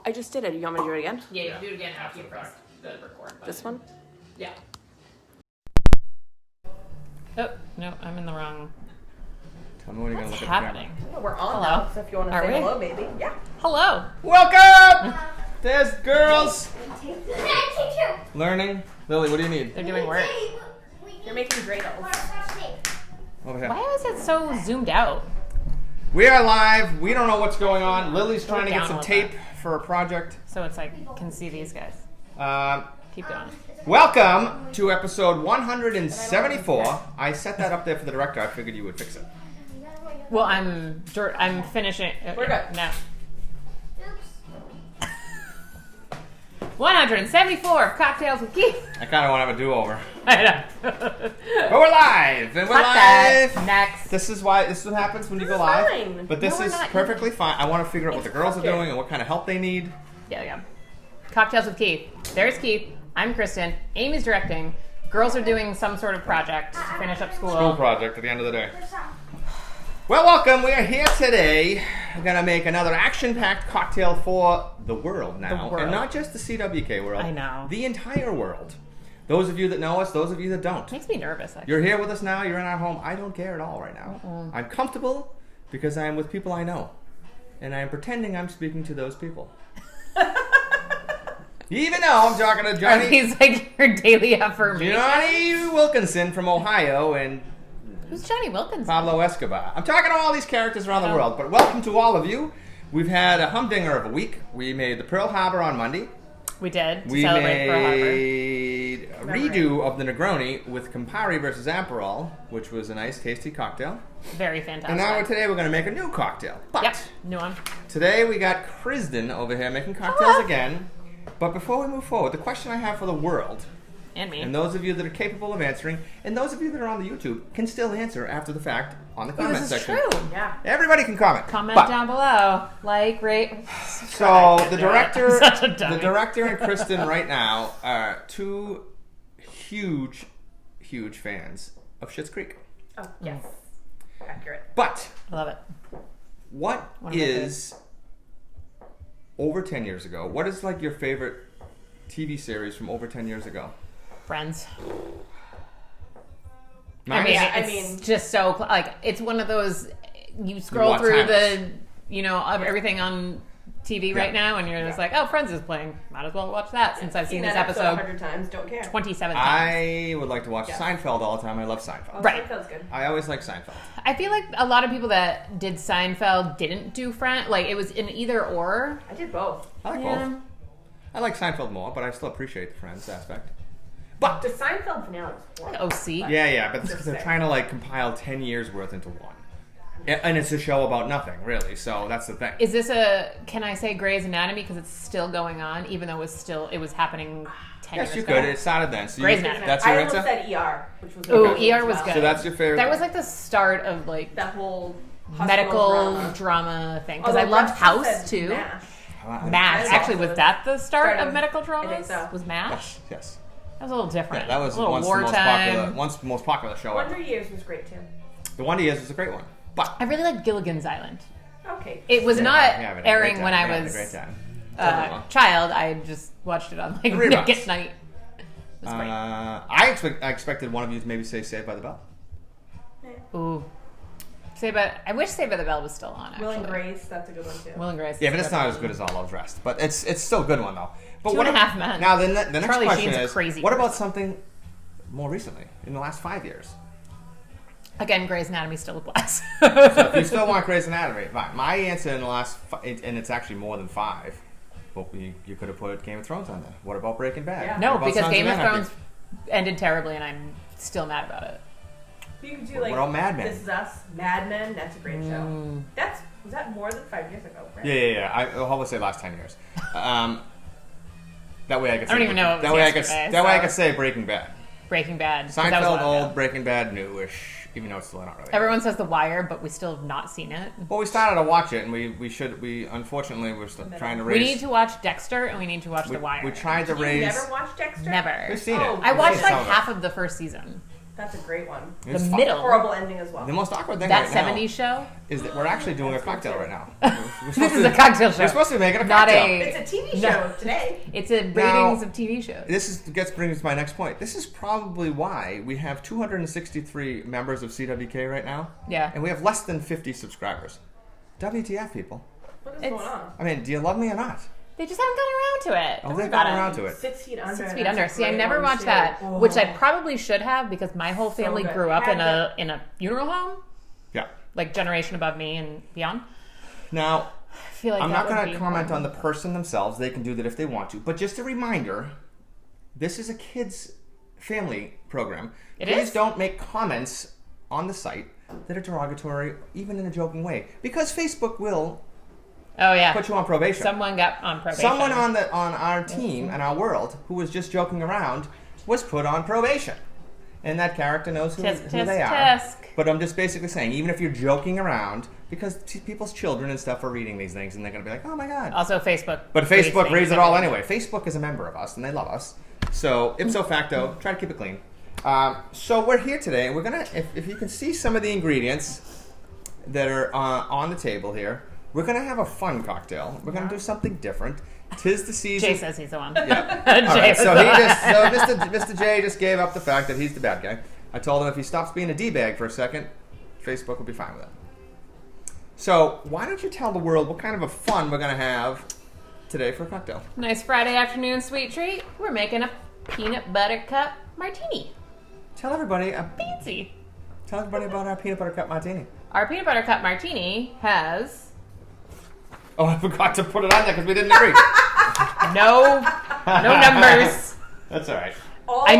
I just did it. You want me to do it again? Yeah, you do it again after you press the record button. This one? Yeah. Oh, no, I'm in the wrong. Tell me when you're What's going to look happening? Yeah, we're on Hello. now, so if you want to Are say we? hello, maybe. Yeah. Hello. Welcome! There's girls Teacher. learning. Lily, what do you need? They're doing work. You're making Dreidels. Over here. Why is it so zoomed out? We are live. We don't know what's going on. Lily's trying to down get a some little tape bit. for a project. So it's like, can see these guys. Keep going. Welcome to episode 174. I set that up there for the director. I figured you would fix it. Well, I'm finishing. We're good. No. 174 cocktails with Keith. I kind of want to have a do-over. I know. But we're live! And we're Cut that. live! Next. This is what happens when you go This is live. fine. But this No, we're is not. perfectly fine. I want to figure out what the girls are okay. doing and what kind of help they need. Yeah. Cocktails with Keith. There's Keith. I'm Kristen. Amy's directing. Girls are doing some sort of project to finish up school. School project at the end of the day. Well, welcome. We are here today. We're going to make another action-packed cocktail for the world now. world. And not just the CWK world. I know. The entire world. Those of you that know us, those of you that don't. Makes me nervous, actually. You're here with us now. You're in our home. I don't care at all right now. I'm comfortable because I am with people I know. And I am pretending I'm speaking to those people. Even though I'm talking to Johnny, He's like your daily affirmation. Johnny Wilkinson from Ohio and Who's Johnny Wilkins? Pablo Escobar. I'm talking to all these characters around the world, but welcome to all of you. We've had a humdinger of a week. We made the Pearl Harbor on Monday. We did to We celebrate Pearl Harbor. made a redo of the Negroni with Campari versus Aperol, which was a nice, tasty cocktail. Very fantastic. And now today we're going to make a new cocktail. But Yep, new one. today we got Kristen over here making cocktails again. But before we move forward, the question I have for the world, And me. and those of you that are capable of answering, and those of you that are on the YouTube can still answer after the fact on the comment this is section. true. Yeah. Everybody can comment. Comment But- down below. Like, rate. So the director, Such a dummy. the director and Kristen right now are two huge fans of Schitt's Creek. Oh, yes. Accurate. But I love it. what One of my is over 10 years ago? What is like your favorite TV series from over 10 years ago? Friends. Mine I mean, is- it's just so like it's one of those you scroll what through times? of everything on TV right now, and you're just like, oh, Friends is playing. Might as well watch that since I've seen this that episode 100 times. Don't care. 27 times. I would like to watch Yeah. Seinfeld all the time. I love Seinfeld. Oh, Right. Seinfeld's good. I always like Seinfeld. I feel like a lot of people that did Seinfeld didn't do Friends. Like it was an either or. I did both. I like Yeah. both. I like Seinfeld more, but I still appreciate the Friends aspect. But The Seinfeld finale was horrible. OC. yeah, but Just they're saying. trying to like compile 10 years worth into one. And it's a show about nothing, really. So that's the thing. Is this can I say Grey's Anatomy because it's still going on, even though it was happening 10 Yes, years you ago? could. It started then. So Grey's you, Anatomy. that's I your almost answer? said ER, which was Ooh, okay. ER was good. So that's your favorite? That was like the start of like that whole hospital medical drama thing because I Although loved Russ House said too. MASH. MASH. I Actually, also was that the start started- of medical I dramas? think so. Was MASH? Yes. That was a little different. Yeah, that was a little once the wartime. once the most popular show Wonder ever. Years was great too. The Wonder Years was a great one. But I really liked Gilligan's Island. Okay. It was Yeah, not we're having a great airing time. when We're I having was a great time. child. I just watched it on like Reruns. Nick at night. It was great. I expected one of you to maybe say Saved by the Bell. Ooh. I wish Saved by the Bell was still on. Actually. Will and Grace, that's a good one too. Will and Grace. Yeah, is but a it's good not one. as good as All Love's Rest. But it's still a good one though. But Two what and a ab- Half Men. Now the next Charlie question Sheen's a is, crazy what about person. something more recently in the last 5 years? Again, Grey's Anatomy still applies. So if you still want Grey's Anatomy, fine. My answer in the last, and it's actually more than 5. Well, you could have put Game of Thrones on there. What about Breaking Bad? Yeah. No, What about because Sons Game of Anarchy? Thrones ended terribly, and I'm still mad about it. You could do What like about Mad Men? This Is Us, Mad Men. That's a great show. Was that more than 5 years ago? Right? Yeah. I'll probably say last 10 years. That way I could. I don't even know. That way I could. Yesterday, That way I so- could say Breaking Bad. Breaking Bad. 'cause that was a Seinfeld while old, ago. Breaking Bad newish, even though it's still not really. Everyone says The Wire, but we still have not seen it. Well, we started to watch it, and we unfortunately we're still trying to raise. We need to watch Dexter, and we need to watch The Wire. We tried to You raise. never watched Dexter? Never. We've seen Oh, it. I We've watched seen like some of it. half of the first season. That's a great one. The It's fun. middle. Horrible ending as well. The most awkward thing That right now 70s show? is that we're actually doing a cocktail right now. This is a cocktail show. We're supposed to be making a Not cocktail. a- It's a TV No. show today. It's a ratings Now- of TV shows. This brings me to my next point. This is probably why we have 263 members of CWK right now. Yeah. And we have less than 50 subscribers. WTF, people. What is It's- going on? I mean, do you love me or not? They just haven't gotten around to it. Oh, Don't they've worry about gotten it. around to it. 6 feet under. 6 feet that's under. a See, I great never one, watched too. that, Oh. which I probably should have because my whole So family good. grew up in Had a funeral home, Yeah. like generation above me and beyond. Now, I feel like I'm that not would going be to comment more- on the person themselves. They can do that if they want to. But just a reminder, this is a kids' family program. It Please is? don't make comments on the site that are derogatory, even in a joking way, because Facebook will Oh yeah, put you on probation. someone got on probation. Someone on our team and our world who was just joking around was put on probation, and that character knows who Tisk, they tisk, are. tisk. But I'm just basically saying, even if you're joking around, because people's children and stuff are reading these things, and they're going to be like, "Oh my god." Also, Facebook. But Facebook things reads it all everywhere. anyway. Facebook is a member of us, and they love us. So ipso facto, try to keep it clean. So we're here today, and we're gonna, if you can see some of the ingredients that are on the table here, we're gonna have a fun cocktail. We're gonna do something different. 'Tis the season. Jay says he's the one. Yeah. Jay All right, was so the he one. just, Mr. J just gave up the fact that he's the bad guy. I told him if he stops being a D-bag for a second, Facebook will be fine with it. So why don't you tell the world what kind of a fun we're gonna have today for a cocktail? Nice Friday afternoon sweet treat. We're making a peanut butter cup martini. Tell everybody, Fancy. tell everybody about our peanut butter cup martini. Our peanut butter cup martini has Oh, I forgot to put it on there because we didn't agree. no numbers. That's all right. All I of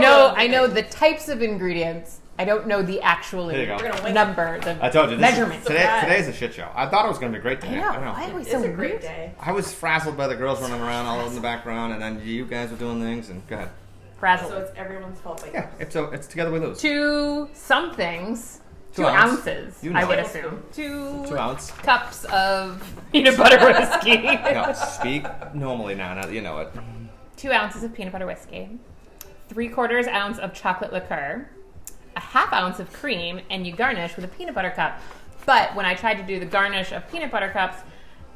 know them. the types of ingredients. I don't know the actual There you go. We're gonna wing it. number, the I told you. measurement. Today's a shit show. I thought it was going to be a great today. I I know. Why are we It's so a great weird? day. I was frazzled by the girls running around all in the background, and then you guys were doing things. And go ahead. Frazzled. So it's everyone's fault. Like Yeah, it's together we lose. Two somethings. 2 2 ounce. ounces, You know I would it. assume. 2 ounce. Cups of peanut butter whiskey. No, speak normally now that you know it. 2 ounces of peanut butter whiskey. 3/4 ounce of chocolate liqueur. A 1/2 ounce of cream, and you garnish with a peanut butter cup. But when I tried to do the garnish of peanut butter cups,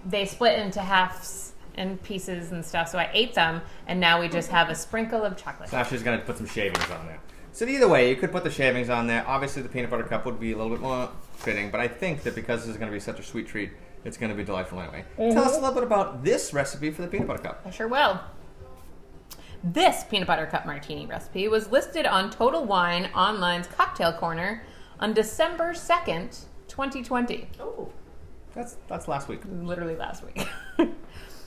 they split into halves and pieces and stuff, so I ate them, and now we just have a sprinkle of chocolate. So now she's going to put some shavings on there. So either way, you could put the shavings on there. Obviously, the peanut butter cup would be a little bit more fitting, but I think that because this is going to be such a sweet treat, it's going to be delightful anyway. Tell us a little bit about this recipe for the peanut butter cup. I sure will. This peanut butter cup martini recipe was listed on Total Wine Online's Cocktail Corner on December 2nd, 2020. oh, That's last week. Literally last week.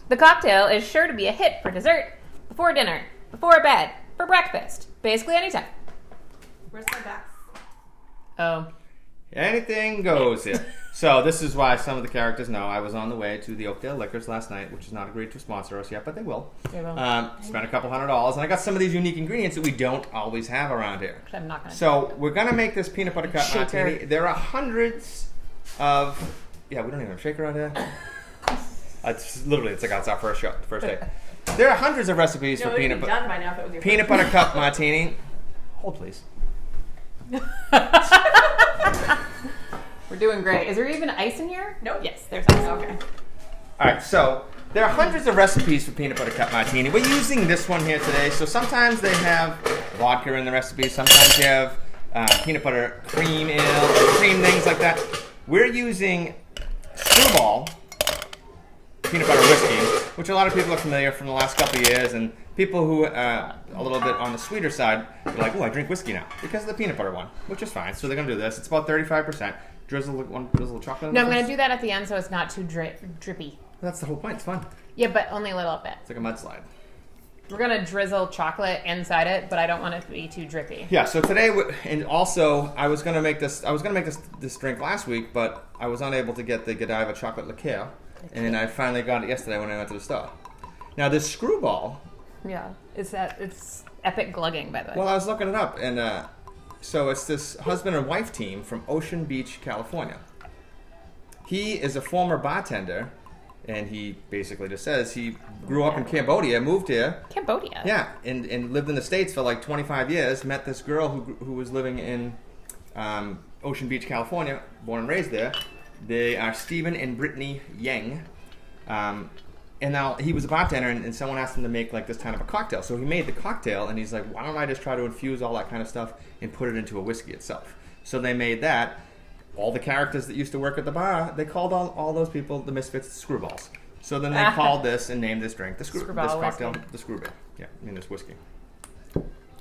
The cocktail is sure to be a hit for dessert, before dinner, before bed, for breakfast, basically anytime. where's my back? Oh, Anything goes here. So this is why some of the characters know I was on the way to the Oakdale Liquors last night, which is not agreed to sponsor us yet, but they will. they will. Spent a couple $100, and I got some of these unique ingredients that we don't always have around here. I'm not gonna. So we're gonna make this peanut butter cup Shaker. martini. There are hundreds of we don't even have a shaker out here. It's like our first show, first day. There are hundreds of recipes No, for it would be peanut butter. done by now if it was your Peanut butter cup martini. Hold, please. We're doing great. Is there even ice in here? Nope. Yes, there's ice. Okay. All right, so there are hundreds of recipes for peanut butter cup martini. We're using this one here today. So sometimes they have vodka in the recipe. Sometimes you have peanut butter cream ale or cream things like that. We're using Screwball peanut butter whiskey, which a lot of people are familiar from the last couple of years, and people who are a little bit on the sweeter side are like, oh, I drink whiskey now because of the peanut butter one, which is fine. So they're going to do this. It's about 35%. Drizzle of chocolate in No, it I'm going first. to do that at the end so it's not too drippy. That's the whole point. It's fun. Yeah, but only a little bit. It's like a mudslide. We're going to drizzle chocolate inside it, but I don't want it to be too drippy. Yeah. So today, and also, I was gonna make this drink last week, but I was unable to get the Godiva chocolate liqueur, and I finally got it yesterday when I went to the store. Now this Screwball. Yeah. It's epic glugging, by the way. Well, I was looking it up, and so it's this husband and wife team from Ocean Beach, California. He is a former bartender And he basically just says he grew up in Cambodia, moved here. Cambodia. Yeah, and lived in the States for like 25 years. Met this girl who was living in Ocean Beach, California, born and raised there. They are Stephen and Brittany Yang. And now he was a bartender, and someone asked him to make like this kind of a cocktail. So he made the cocktail, and he's like, why don't I just try to infuse all that kind of stuff and put it into a whiskey itself? So they made that. All the characters that used to work at the bar, they called all those people the Misfits Screwballs. So then they called this and named this drink this cocktail whiskey. the Screwball. Yeah, I mean this whiskey.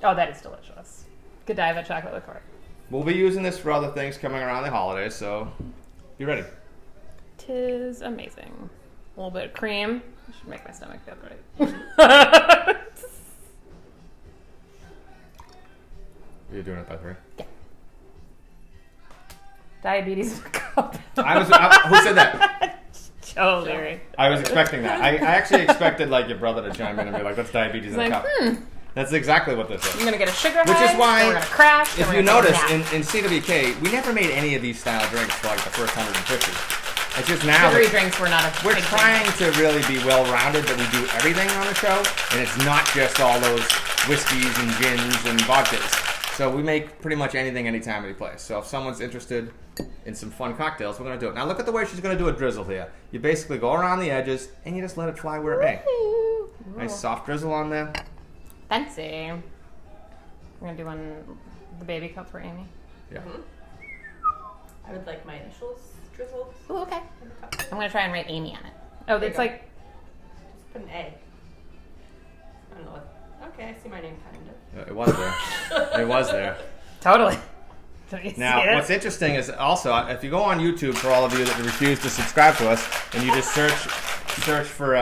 Oh, that is delicious. Godiva chocolate liqueur. We'll be using this for other things coming around the holidays, so be ready. 'Tis amazing. A little bit of cream. I should make my stomach feel right. You're doing it by 3. Yeah. Diabetes in a cup. Who said that? Joe Leary. I was expecting that. I actually expected like your brother to chime in and be like, "That's diabetes in a cup." That's exactly what this is. I'm gonna get a sugar high. Which is why, then we're gonna crash. if you notice, in CWK, we never made any of these style drinks for like the first 150. It's just now sugary drinks were not a we're big trying to really be well-rounded, that we do everything on the show, and it's not just all those whiskeys and gins and vodkas. So we make pretty much anything, anytime, any place. So if someone's interested in some fun cocktails, we're going to do it. Now look at the way she's going to do a drizzle here. You basically go around the edges, and you just let it fly where it may. Ooh. Nice soft drizzle on there. Fancy. I'm gonna do the baby cup for Amy. Yeah. I would like my initials drizzled Ooh, okay. in the cup. I'm gonna try and write Amy on it. Oh, There it's you go. like Just put an A. I don't know what. Okay, I see my name kind of. It was there. It was there. totally. Don't you see Now, it? what's interesting is also, if you go on YouTube, for all of you that refuse to subscribe to us, and you just search for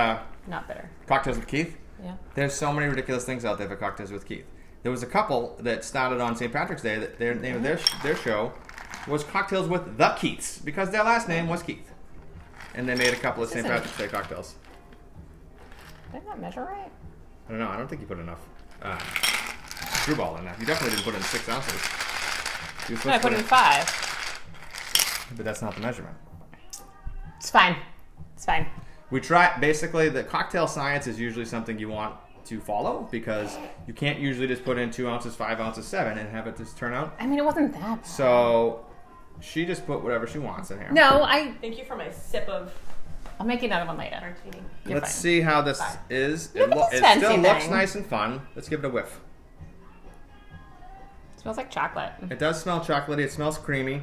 Not bitter. Cocktails with Keith, Yeah. there's so many ridiculous things out there for Cocktails with Keith. There was a couple that started on St. Patrick's Day that their name of their show was Cocktails with the Keiths, because their last name was Keith. And they made a couple of St. Patrick's Day cocktails. Did I not measure right? I don't know. I don't think you put enough screwball in that. You definitely didn't put in 6 ounces. You were No, I supposed put to in 5. But that's not the measurement. It's fine. It's fine. We try, basically, the cocktail science is usually something you want to follow, because you can't usually just put in 2 ounces, 5 ounces, 7 and have it just turn out. I mean, it wasn't that bad. So she just put whatever she wants in here. No, Thank you for my sip of I'll make you another one later. martini. You're Let's fine. see how this Fine. is. Look at this It fancy still looks thing. nice and fun. Let's give it a whiff. It smells like chocolate. It does smell chocolatey. It smells creamy.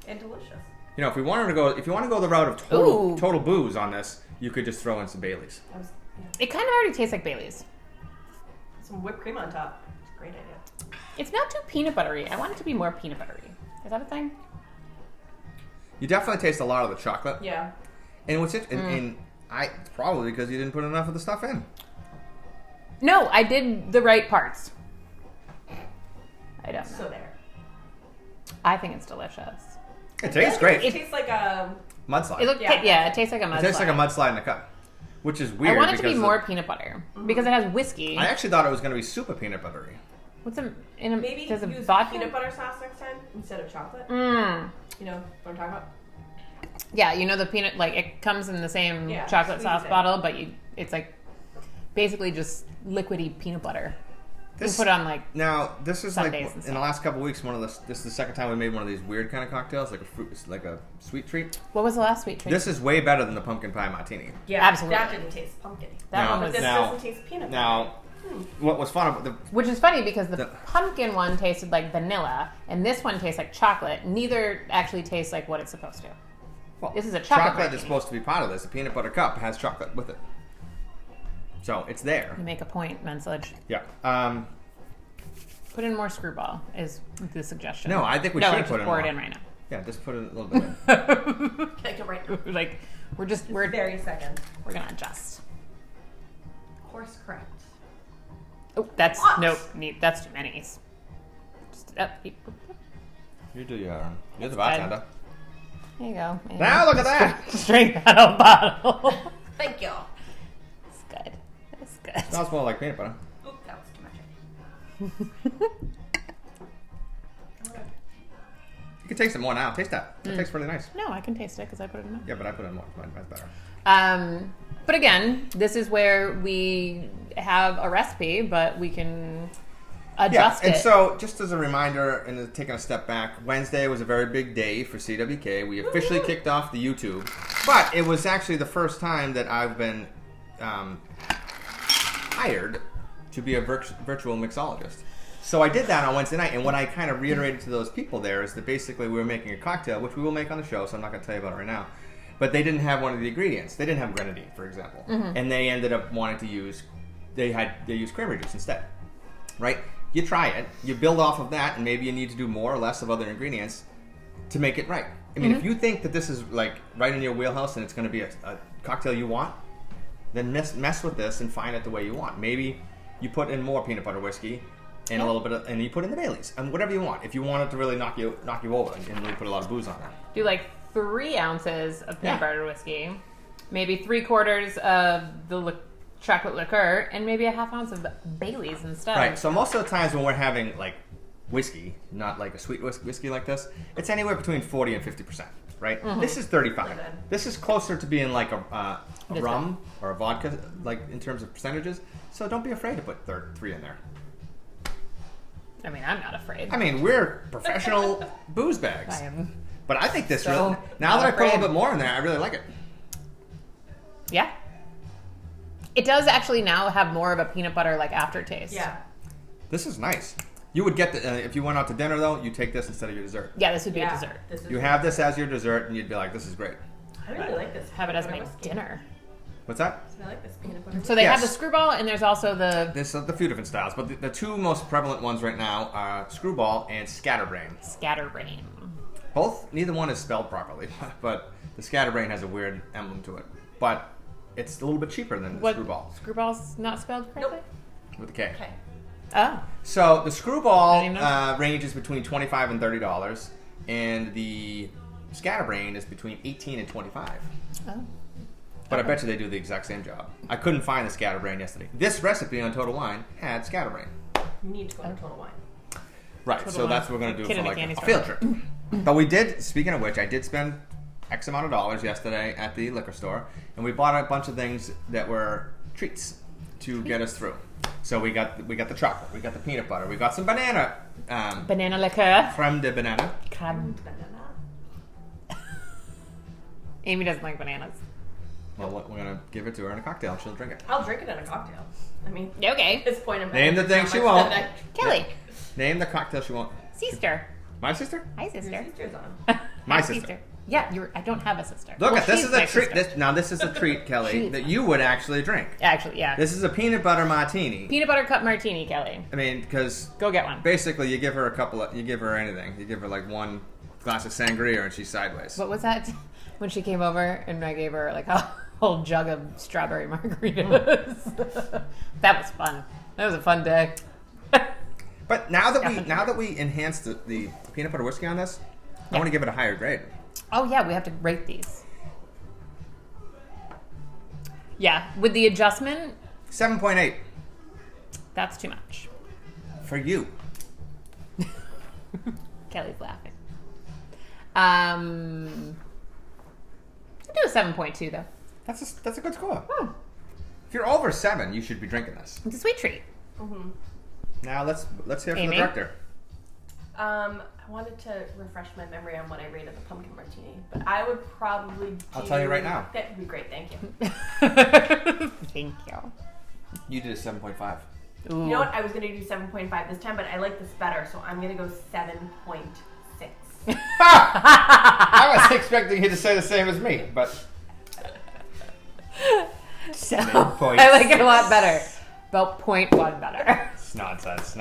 And delicious. You know, if you want to go the route of Ooh. total booze on this, you could just throw in some Baileys. That was, yeah. It kind of already tastes like Bailey's. Some whipped cream on top. It's a great idea. It's not too peanut buttery. I want it to be more peanut buttery. Is that a thing? You definitely taste a lot of the chocolate. Yeah. And what's it? And it's probably because you didn't put enough of the stuff in. No, I did the right parts. I don't know. So there. I think it's delicious. It tastes great. It tastes like a. Mudslide. It tastes like a mudslide. It tastes like a mudslide in a cup, which is weird. I want it to be because more peanut butter because it has whiskey. I actually thought it was going to be super peanut buttery. What's in a Maybe does a use vodka? peanut butter sauce next time instead of chocolate. Mm. You know what I'm talking about? Yeah, you know the peanut it comes in the same Yeah, chocolate sauce squeeze it. bottle, but it's like basically just liquidy peanut butter. This, you put on like now this is Sundays like and in stuff. the last couple of weeks. This is the second time we made one of these weird kind of cocktails, like a sweet treat. what was the last sweet treat? This is way better than the pumpkin pie martini. Yeah, Absolutely. That didn't taste pumpkin. That Now- one But was this now- doesn't taste peanut butter. Now, what was fun about which is funny because the The- pumpkin one tasted like vanilla and this one tastes like chocolate. Neither actually tastes like what it's supposed to. well, This is a chocolate is martini. supposed to be part of this. A peanut butter cup has chocolate with it, so it's there. You make a point, Menslage. Yeah. Put in more screwball is the suggestion. No, I think we no, should like, put just in pour more. it in right now. Yeah, just put it a little bit in. Can I go right now? Like we're Very second. we're gonna adjust. Course correct. Oh, that's What? nope. That's too many. Just You do your you're the That's bartender. there you go. Now look at that. Just drink that whole bottle. Thank you. It's good. It's good. Smells more like peanut butter. Oop, that was too much. You can taste it more now. Taste that. It tastes really nice. No, I can taste it because I put it in my. Yeah, but I put in more. Mine's better. But again, this is where we have a recipe, but we can adjust and it. so just as a reminder, and taking a step back, Wednesday was a very big day for CWK. We officially kicked off the YouTube, but it was actually the first time that I've been hired to be a virtual mixologist. So I did that on Wednesday night, and what I kind of reiterated to those people there is that basically we were making a cocktail, which we will make on the show, so I'm not going to tell you about it right now. But they didn't have one of the ingredients. They didn't have grenadine, for example. And they ended up wanting to use, they used cranberry juice instead, right? You try it, you build off of that, and maybe you need to do more or less of other ingredients to make it right. I mean, if you think that this is like right in your wheelhouse and it's going to be a cocktail you want, then mess with this and find it the way you want. Maybe you put in more peanut butter whiskey and a little bit of, and you put in the Baileys and whatever you want. If you want it to really knock you over and really put a lot of booze on it. Do like 3 ounces of peanut butter whiskey, maybe 3/4 of the chocolate liqueur, and maybe a half ounce of Baileys instead. Right. So most of the times when we're having like whiskey, not like a sweet whiskey like this, it's anywhere between 40 and 50%. Right. This is 35. This is closer to being like a rum or a vodka, like in terms of percentages. So don't be afraid to put 3 in there. I mean, I'm not afraid. I mean, we're professional booze bags. I am. But I think this So really, now that I put a afraid. little bit more in there, I really like it. Yeah. It does actually now have more of a peanut butter like aftertaste. Yeah. This is nice. You would get the if you went out to dinner though, you take this instead of your dessert. Yeah, this would be a Yeah. dessert. This is You have this as your dessert, and you'd be like, "This is great." I really like this. Have it as my peanut butter whiskey. dinner. What's that? I like this peanut butter. So they have the Yes. screwball, and there's also the There's a few different styles, but the 2 most prevalent ones right now are screwball and scatterbrain. scatterbrain. Neither one is spelled properly, but the scatterbrain has a weird emblem to it. But it's a little bit cheaper than the screwball Screwball's not spelled correctly? with a K. Okay. Oh. So the screwball I didn't even know. ranges between $25 and $30, and the scatterbrain is between $18 and $25. Oh. But I bet you they do the exact same job. I couldn't find the scatterbrain yesterday. This recipe on Total Wine had scatterbrain. You need to go to Total Wine. Right, Total so Wine. that's what we're going to do Kid for in a like candy a store. field trip. But we did, speaking of which, I did spend X amount of dollars yesterday at the liquor store, and we bought a bunch of things that were treats to get us through. So we got the chocolate, we got the peanut butter, we got some banana, Banana liqueur. creme de banana. Creme. Banana. Amy doesn't like bananas. Well, we're going to give it to her in a cocktail, and she'll drink it. I'll drink it in a cocktail. I mean, Okay. at this point, I'm Name the thing how she much won't. that Kelly. Name the cocktail she won't. Sister. My sister? Hi, Your sister. sister's on. My Hi, sister. Yeah, I don't have a sister. Look, Well, this she's is a my treat. sister. This is a treat, Kelly, She's- that you would actually drink. Actually, yeah. This is a peanut butter martini. Peanut butter cup martini, Kelly. I mean, because Go get one. basically you give her you give her anything. You give her like 1 glass of sangria and she's sideways. What was that when she came over and I gave her like a whole jug of strawberry margaritas? That was fun. That was a fun day. But now that we enhanced the peanut butter whiskey on this, I want to give it a higher grade. Oh yeah, we have to rate these. Yeah, with the adjustment, 7.8 that's too much. for you. Kelly's laughing. I'll do a 7.2 though. That's a good score. If you're over 7, you should be drinking this. It's a sweet treat. Now let's hear from Amy? the director. I wanted to refresh my memory on what I rated the pumpkin martini, but I would probably I'll tell you right now. That would be great, thank you. Thank you. You did a 7.5. Ooh. You know what? I was going to do 7.5 this time, but I like this better, so I'm going to go 7.6. I was expecting you to say the same as me, but So, points. I like it a lot better. About 0.1 better. it's nonsense.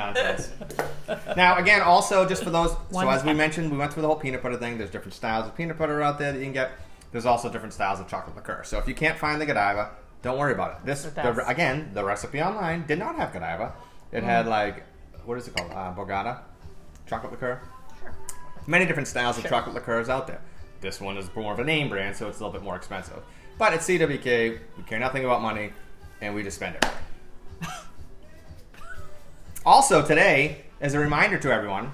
Now, again, also just for those, One so as we second. mentioned, we went through the whole peanut butter thing. There's different styles of peanut butter out there that you can get. There's also different styles of chocolate liqueur. So if you can't find the Godiva, don't worry about it. Again, the recipe online did not have Godiva. It had like, what is it called? Borgata chocolate liqueur. Sure. Many different styles of chocolate liqueurs out there. This one is more of a name brand, so it's a little bit more expensive. But at CWK, we care nothing about money, and we just spend it. Also today, as a reminder to everyone,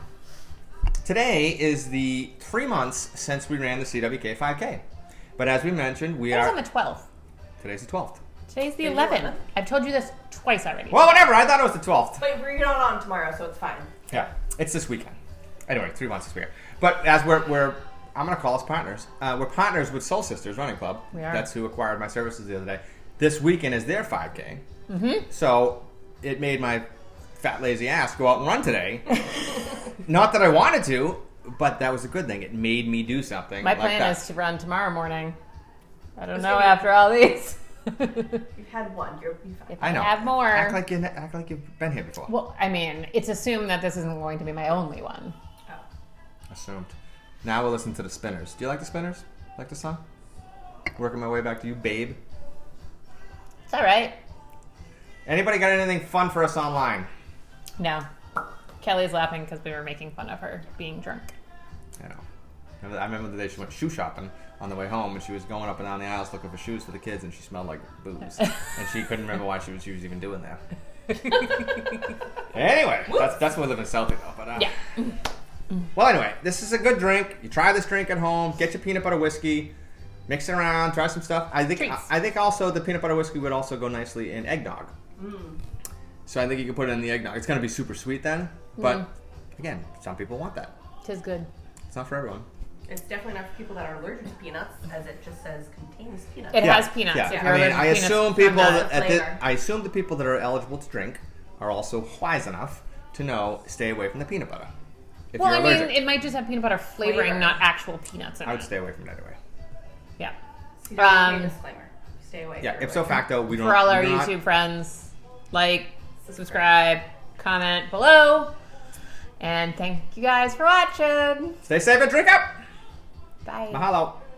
today is the 3 months since we ran the CWK 5K. But as we mentioned, we It was are... on the 12th. Today's the 12th. Today's the Today's the 11th. 11th. I've told you this twice already. Well, whatever. I thought it was the 12th. But we're not on tomorrow, so it's fine. Yeah, it's this weekend. Anyway, 3 months this weekend. But as we're I'm going to call us partners. We're partners with Soul Sisters Running Club. We are. That's who acquired my services the other day. This weekend is their 5K. Mm-hmm. So it made my fat, lazy ass go out and run today. Not that I wanted to, but that was a good thing. It made me do something. My like plan that. is to run tomorrow morning. I don't It's know gonna be- after all these. You've had one. You'll be fine. If I know. have more. Act like you've been here before. Well, I mean, it's assumed that this isn't going to be my only one. Oh. Assumed. Now we'll listen to the Spinners. Do you like the Spinners? Like the song? Working my way back to you, babe. It's all right. Anybody got anything fun for us online? No. Kelly's laughing because we were making fun of her being drunk. I know. I remember the day she went shoe shopping on the way home, and she was going up and down the aisles looking for shoes for the kids, and she smelled like booze, and she couldn't remember why she was even doing that. Anyway, that's what we live in Celtic though. But Yeah. Well, anyway, this is a good drink. You try this drink at home. Get your peanut butter whiskey. Mix it around. Try some stuff. I think also the peanut butter whiskey would also go nicely in eggnog. So I think you can put it in the eggnog. It's going to be super sweet then, but again, some people want that. Tis good. It's not for everyone. It's definitely not for people that are allergic to peanuts, as it just says contains peanuts. It has peanuts. Yeah. If I you're mean, allergic I to peanuts, assume people not that flavor. I assume the people that are eligible to drink are also wise enough to know stay away from the peanut butter. If Well, you're I mean, allergic, it might just have peanut butter flavoring, Flavor. not actual peanuts in I would it. stay away from that anyway. Yeah. CWK disclaimer. Stay away. Yeah, everywhere. ipso facto, we don't. For all our we do not- YouTube friends, like, subscribe, comment below, and thank you guys for watching. Stay safe and drink up. Bye. Mahalo.